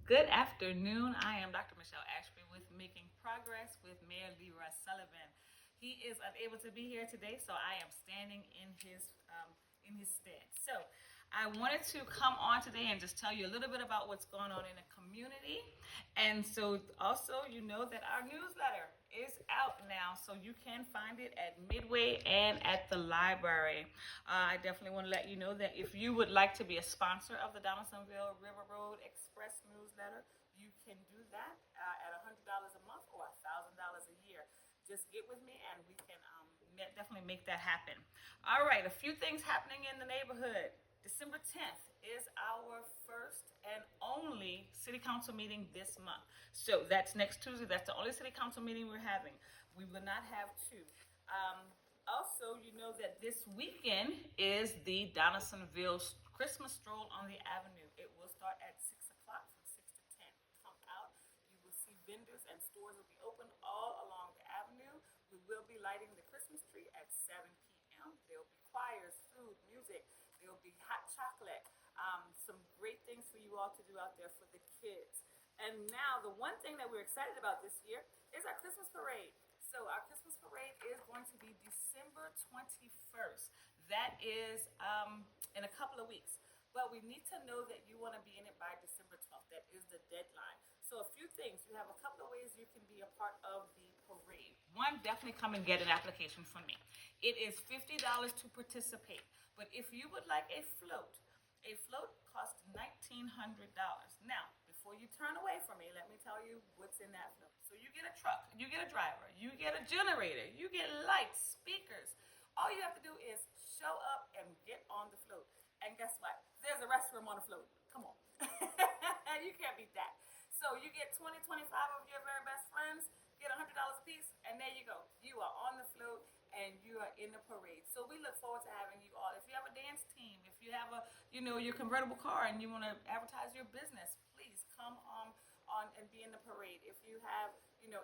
Good afternoon. I am Dr. Michelle Ashby with Making Progress with Mayor Leroy Sullivan. He is unable to be here today, so I am standing in his stead. So I wanted to come on today and just tell you a little bit about what's going on in the community. And so also you know that our newsletter is out now, so you can find it at Midway and at the library. I definitely want to let you know that if you would like to be a sponsor of the Donaldsonville River Road Express newsletter, you can do that at $100 a month or $1,000 a year. Just get with me and we can definitely make that happen. All right, a few things happening in the neighborhood. December 10th is our first and only city council meeting this month. So that's next Tuesday. That's the only city council meeting we're having. We will not have two. Um, Also, you know that this weekend is the Donaldsonville Christmas stroll on the avenue. It will start at 6 o'clock from 6 to 10. Come out. You will see vendors and stores will be open all along the avenue. We will be lighting the Christmas tree at 7 p.m. There will be choirs, food, music. There will be hot chocolate. Some great things for you all to do out there for the kids. And now, the one thing that we're excited about this year is our Christmas parade. So, our Christmas parade is going to be December 21st. That is in a couple of weeks. But we need to know that you want to be in it by December 12th. That is the deadline. So, a few things. You have a couple of ways you can be a part of the parade. One, definitely come and get an application from me. It is $50 to participate. But if you would like a float costs $1,900. Now, before you turn away from me, let me tell you what's in that float. So you get a truck, you get a driver, you get a generator, you get lights, speakers. All you have to do is show up and get on the float. And guess what? There's a restroom on the float. Come on. You can't beat that. So you get 20, 25 of your very best friends, get $100 a piece, and there you go. You are on the float and you are in the parade. So we look forward to having you all. If you have a dance team, if you have your convertible car and you want to advertise your business, please come on and be in the parade. If you have,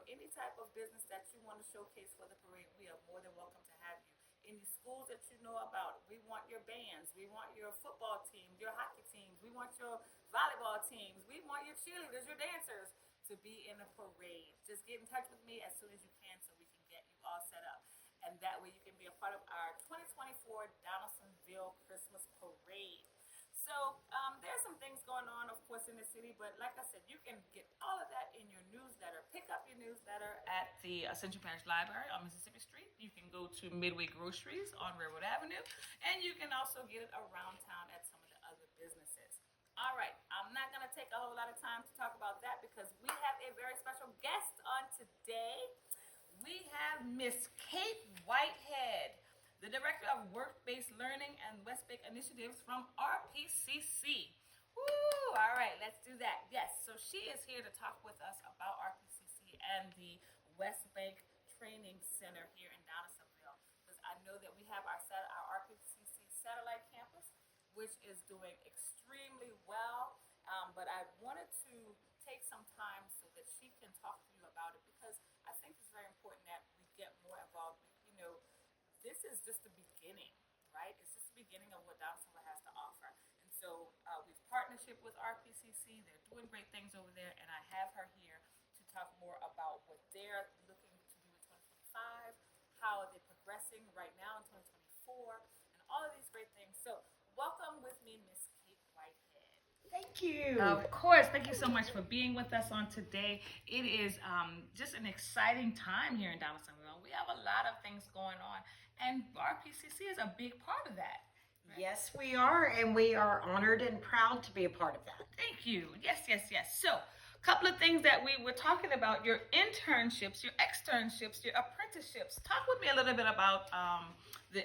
any type of business that you want to showcase for the parade, we are more than welcome to have you. Any schools that you know about, we want your bands, we want your football teams, your hockey teams, we want your volleyball teams, we want your cheerleaders, your dancers to be in the parade. Just get in touch with me as soon as you can so we can get you all set up. And that way you can be a part of our 2024 Donaldsonville Christmas Parade. So there's some things going on, of course, in the city, but like I said, you can get all of that in your newsletter. Pick up your newsletter at the Ascension Parish Library on Mississippi Street. You can go to Midway Groceries on Railroad Avenue, and you can also get it around town at some of the other businesses. All right, I'm not going to take a whole lot of time to talk about that because we have a very special guest on today. We have Miss Kate Whitehead, the Director of Work-Based Learning and West Bank Initiatives from RPCC. Woo! All right, let's do that. Yes, so she is here to talk with us about RPCC and the West Bank Training Center here in Donaldsonville. Because I know that we have our RPCC satellite campus, which is doing extremely well. But I wanted to take some time so that she can talk to you about it because I think it's very important that we get more involved. This is just the beginning, right? It's just the beginning of what Donaldsonville has to offer. And so we've partnership with RPCC. They're doing great things over there, and I have her here to talk more about what they're looking to do in 2025, how they're progressing right now in 2024, and all of these great things. So welcome with me, Miss Kate Whitehead. Thank you. Of course. Thank you so much for being with us on today. It is just an exciting time here in Donaldsonville. We have a lot of things going on, and RPCC is a big part of that. Right? Yes, we are, and we are honored and proud to be a part of that. Thank you. Yes, yes, yes. So, a couple of things that we were talking about: your internships, your externships, your apprenticeships. Talk with me a little bit about the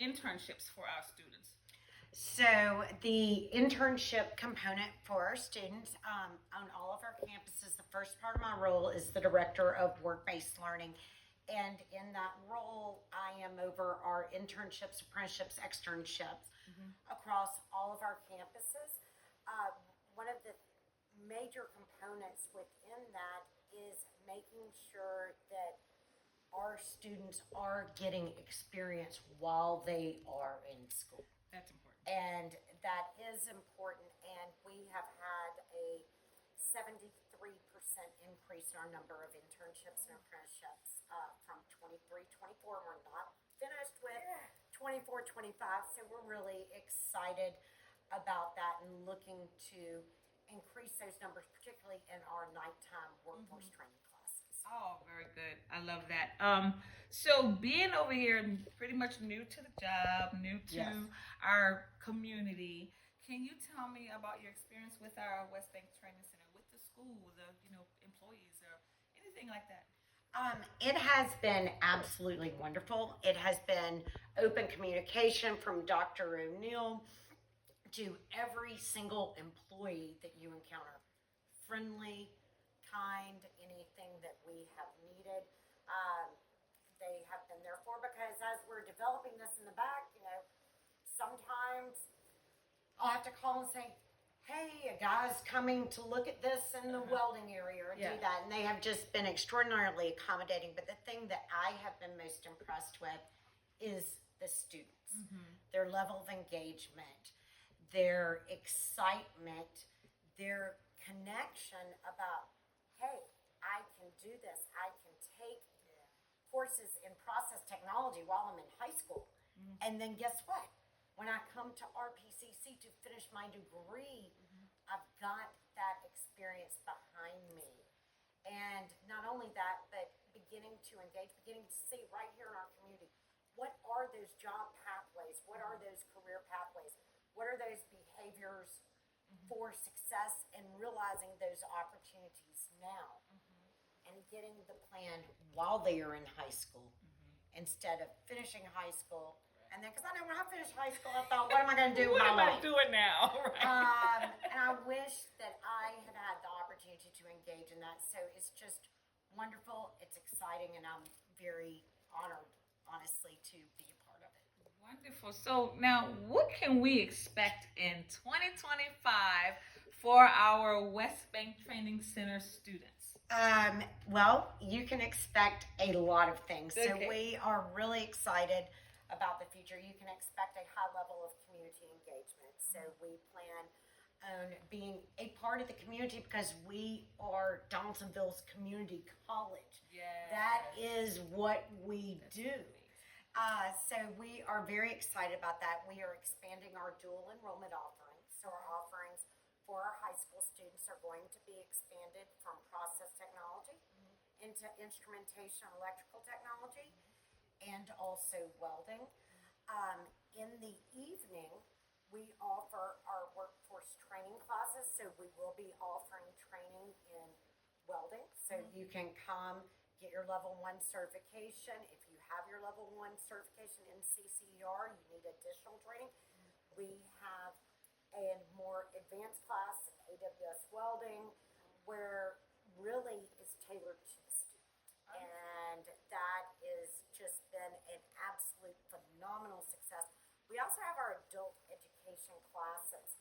internships for our students. So the internship component for our students on all of our campuses, the first part of my role is the Director of Work-Based Learning. And in that role, I am over our internships, apprenticeships, externships across all of our campuses. One of the major components within that is making sure that our students are getting experience while they are in school. That's important. And that is important. And we have had a 73% increase in our number of internships and apprenticeships from 23, 24. We're not finished with 24, 25, so we're really excited about that and looking to increase those numbers, particularly in our nighttime workforce training classes. Oh, very good. I love that. So being over here, pretty much new to the job, new to Yes. our community, can you tell me about your experience with our West Bank Training Center, with the school, the employees, or anything like that? It has been absolutely wonderful. It has been open communication from Dr. O'Neill to every single employee that you encounter. Friendly, kind, anything that we have needed. They have been there for, because as we're developing this in the back, sometimes I'll have to call and say, hey, a guy's coming to look at this in the welding area, or do that. And they have just been extraordinarily accommodating. But the thing that I have been most impressed with is the students, their level of engagement, their excitement, their connection about, hey, I can do this. I can take courses in process technology while I'm in high school. And then guess what? When I come to RPCC to finish my degree, I've got that experience behind me. And not only that, but beginning to engage, beginning to see right here in our community, what are those job pathways? What are those career pathways? What are those behaviors for success, and realizing those opportunities now, and getting the plan while they are in high school instead of finishing high school. And then, because I know when I finished high school, I thought, what am I going to do with my life? What am I doing now? Right. And I wish that I had had the opportunity to engage in that. So it's just wonderful. It's exciting, and I'm very honored, honestly, to be a part of it. Wonderful. So now, what can we expect in 2025 for our West Bank Training Center students? Well, you can expect a lot of things. Okay. So we are really excited about the future. You can expect a high level of community engagement. So we plan on being a part of the community, because we are Donaldsonville's community college. Yes. That is what we do. So we are very excited about that. We are expanding our dual enrollment offerings. So our offerings for our high school students are going to be expanded from process technology into instrumentation and electrical technology, and also welding. In the evening, we offer our workforce training classes. So we will be offering training in welding. So you can come get your level 1 certification. If you have your level 1 certification in CCER, you need additional training. We have a more advanced class, AWS welding, where really is tailored to the student. And that has just been an absolute phenomenal success. We also have our adult education classes,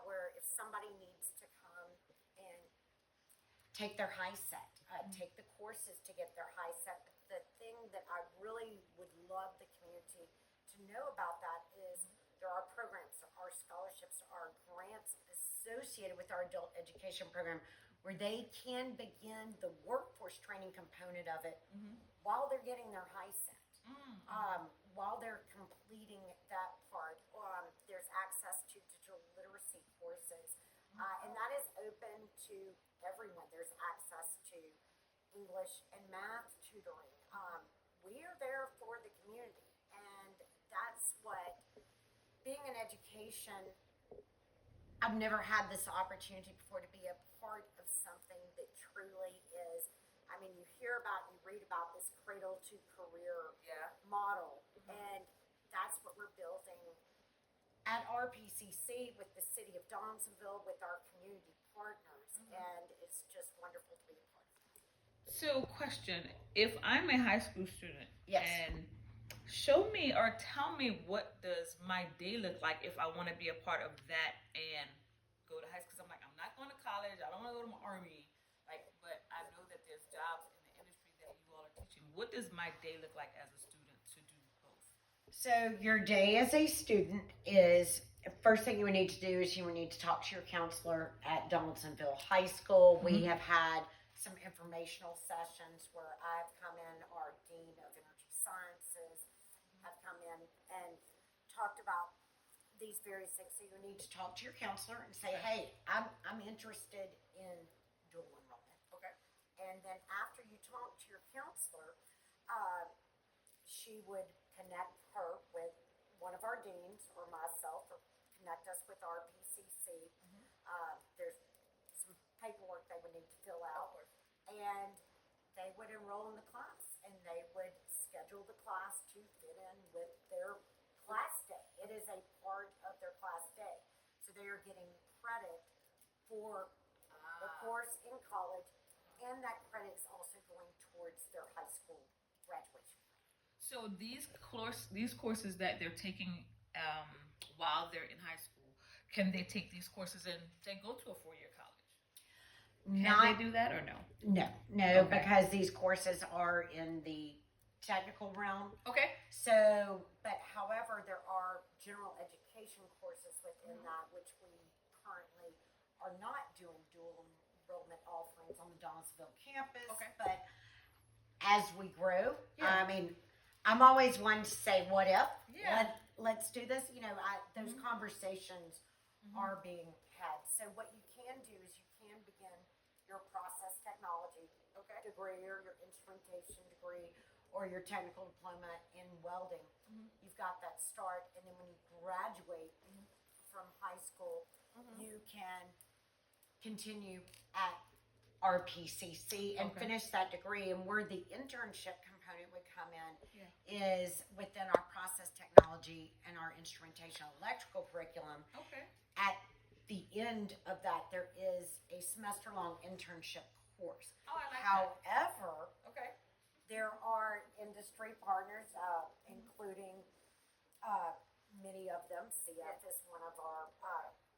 where if somebody needs to come and take their high set, take the courses to get their high set. But the thing that I really would love the community to know about that is there are programs, our scholarships, our grants associated with our adult education program, where they can begin the workforce training component of it while they're getting their high set. While they're completing that part, there's access to digital literacy courses, and that is open to everyone. There's access to English and math tutoring. We are there for the community, and that's what, being in education, I've never had this opportunity before to be a part of something that truly is, I mean, you hear about, you read about this cradle to career model, and that's what we're building at RPCC with the city of Donaldsonville, with our community partners, and it's just wonderful to be a part of that. So, question: if I'm a high school student, Yes. and show me or tell me, what does my day look like if I want to be a part of that and go to high school? 'Cause I'm like, I'm not going to college. I don't want to go to my army. But I know that there's jobs in the industry that you all are teaching. What does my day look like as a student to do both? So your day as a student is first thing you would need to do is you would need to talk to your counselor at Donaldsonville High School. We have had some informational sessions where I've come in, our Dean of Energy Sciences have come in and talked about these various things. So you need to talk to your counselor and say, hey, I'm interested in dual enrollment. Okay. And then after you talk to your counselor, uh, she would connect her with one of our deans or myself, or connect us with our PCC. There's some paperwork they would need to fill out, and they would enroll in the class, and they would schedule the class to fit in with their class day. It is a part of their class day, so they are getting credit for the course in college, and that credit is also going towards their high school graduation. So these courses that they're taking while they're in high school, can they take these courses and then go to a 4-year college? Can they do that or no? No, because these courses are in the technical realm. Okay. So, but however, there are general education courses within that, which we currently are not doing dual enrollment offerings on the Donaldsonville campus. Okay. But as we grow, I mean, I'm always one to say, what if? Yeah. Let's do this. Those conversations are being had. So what you can do is you can begin your process technology degree or your instrumentation degree or your technical diploma in welding. You've got that start, and then when you graduate from high school, you can continue at RPCC and finish that degree. And where the internship component would come in is within our process technology and our instrumentation electrical curriculum. At the end of that, there is a semester-long internship course. Oh, I like However, that. there are industry partners, including many of them. CF is one of our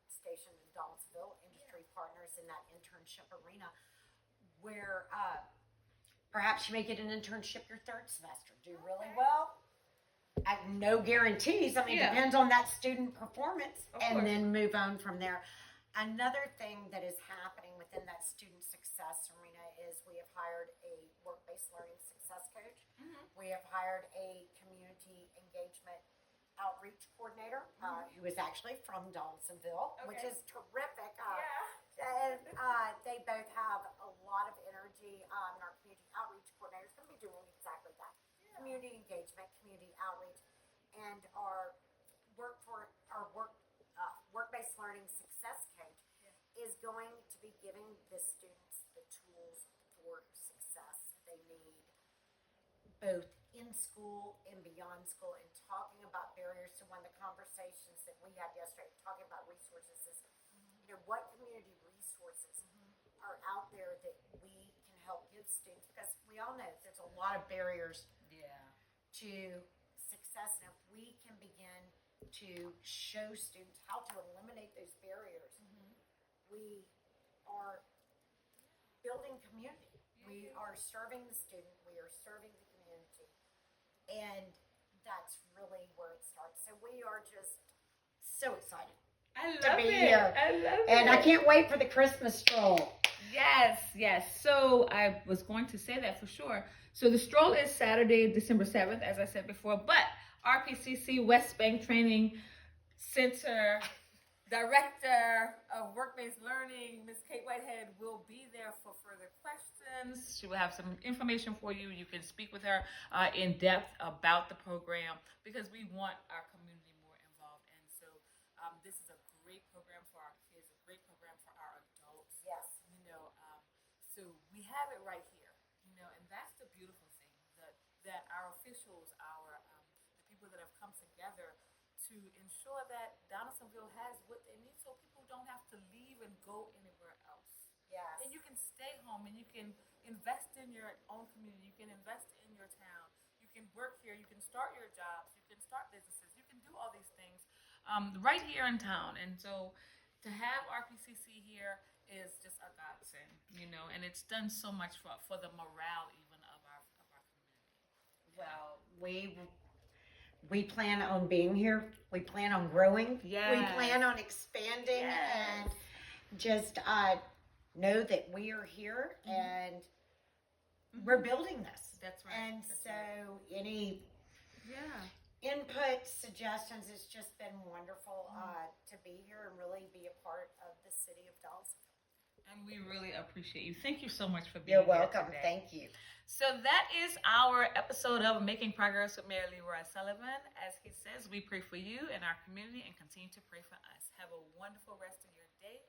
stationed in Donaldsonville industry partners in that internship arena, where perhaps you may get an internship your third semester, do really well. No guarantees. I mean, depends on that student performance, and then move on from there. Another thing that is happening within that student success arena is we have hired a work-based learning success coach. We have hired a community engagement outreach coordinator who is actually from Donaldsonville, which is terrific. And they both have a lot of energy. And our community outreach coordinator is going to be doing exactly that: community engagement, community outreach, and our work-based learning success coach is going to be giving the students the tools for success they need, both in school and beyond school, and talking about barriers. So one of the conversations that we had yesterday, talking about resources, is what community resources are out there that we can help give students, because we all know there's a lot of barriers to success, and if we can begin to show students how to eliminate those barriers, we are building community. We are serving the student, we are serving the community, and that's really where it starts. So we are just so excited to be here. I love it. And I can't wait for the Christmas stroll. Yes. So I was going to say that for sure. So the stroll is Saturday, December 7th, as I said before, but RPCC West Bank Training Center Director of Work-Based Learning, Ms. Kate Whitehead, will be there for further questions. She will have some information for you. You can speak with her in depth about the program, because we want our community more involved. And so this is a great program for our kids, a great program for our adults. Yes. So we have it right here, and that's the beautiful thing, that our officials, the people that have come together to ensure that Donaldsonville has what they need, so people don't have to leave and go anywhere else. Yes. And you can stay home and you can invest in your own community. You can invest in your town. You can work here. You can start your jobs. You can start businesses. You can do all these things right here in town. And so to have RPCC here is just a godsend, and it's done so much for the morale even of our community. Well, we plan on being here. We plan on growing. Yes. We plan on expanding and just know that we are here and we're building this. That's right. And That's so right. any input, suggestions, it's just been wonderful to be here and really be a part of the city of Dawsonville. And we really appreciate you. Thank you so much for being You're here welcome. today. Thank you. So that is our episode of Making Progress with Mayor Leroy Sullivan. As he says, we pray for you and our community and continue to pray for us. Have a wonderful rest of your day.